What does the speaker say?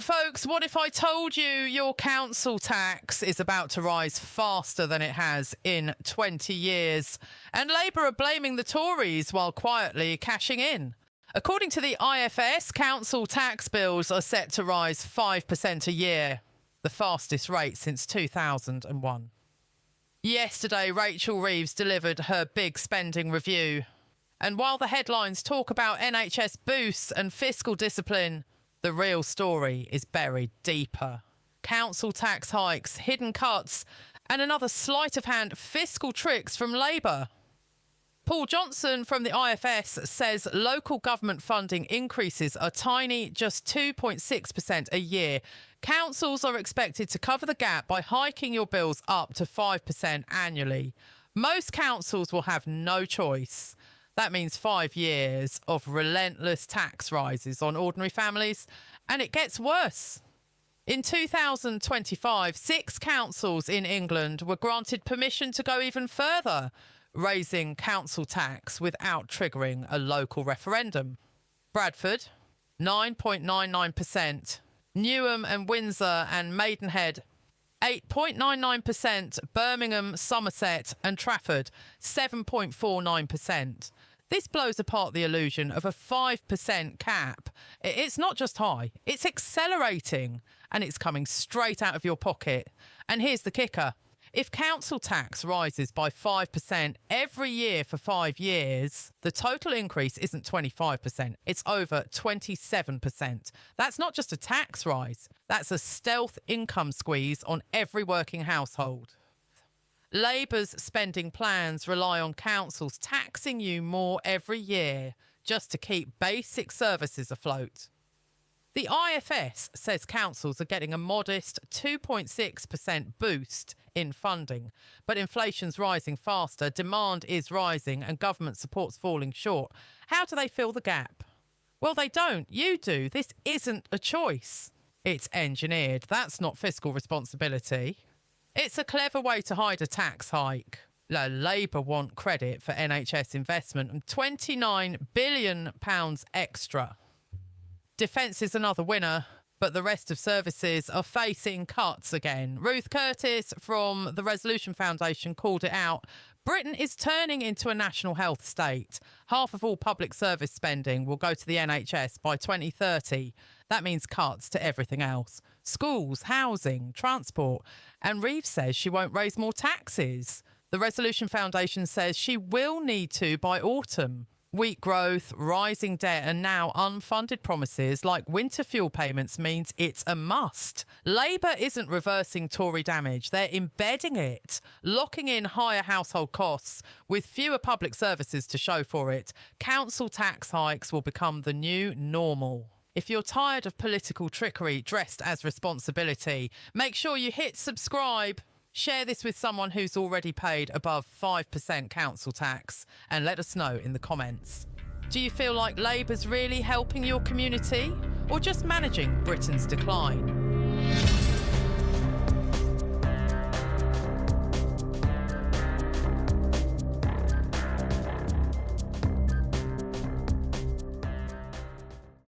Folks, what if I told you your council tax is about to rise faster than it has in 20 years? And Labour are blaming the Tories while quietly cashing in. According to the IFS, council tax bills are set to rise 5% a year, the fastest rate since 2001. Yesterday, Rachel Reeves delivered her big spending review. And while the headlines talk about NHS boosts and fiscal discipline, the real story is buried deeper. Council tax hikes, hidden cuts, and another sleight of hand fiscal tricks from Labour. Paul Johnson from the IFS says local government funding increases are tiny, just 2.6% a year. Councils are expected to cover the gap by hiking your bills up to 5% annually. Most councils will have no choice. That means 5 years of relentless tax rises on ordinary families, and it gets worse. In 2025, 6 councils in England were granted permission to go even further, raising council tax without triggering a local referendum. Bradford, 9.99%. Newham and Windsor and Maidenhead, 8.99%, Birmingham, Somerset and Trafford, 7.49%. This blows apart the illusion of a 5% cap. It's not just high, it's accelerating, and it's coming straight out of your pocket. And here's the kicker. If council tax rises by 5% every year for 5 years, the total increase isn't 25%, it's over 27%. That's not just a tax rise, that's a stealth income squeeze on every working household. Labour's spending plans rely on councils taxing you more every year just to keep basic services afloat. The IFS says councils are getting a modest 2.6% boost in funding, but inflation's rising faster, demand is rising and government support's falling short. How do they fill the gap? Well, they don't. You do. This isn't a choice. It's engineered. That's not fiscal responsibility. It's a clever way to hide a tax hike. Labour want credit for NHS investment and £29 billion extra. Defence is another winner, but the rest of services are facing cuts again. Ruth Curtis from the Resolution Foundation called it out. Britain is turning into a national health state. Half of all public service spending will go to the NHS by 2030. That means cuts to everything else. Schools, housing, transport. And Reeves says she won't raise more taxes. The Resolution Foundation says she will need to by autumn. Weak growth, rising debt and now unfunded promises like winter fuel payments means it's a must. Labour isn't reversing Tory damage, they're embedding it, locking in higher household costs with fewer public services to show for it. Council tax hikes will become the new normal. If you're tired of political trickery dressed as responsibility, make sure you hit subscribe. Share this with someone who's already paid above 5% council tax and let us know in the comments. Do you feel like Labour's really helping your community or just managing Britain's decline?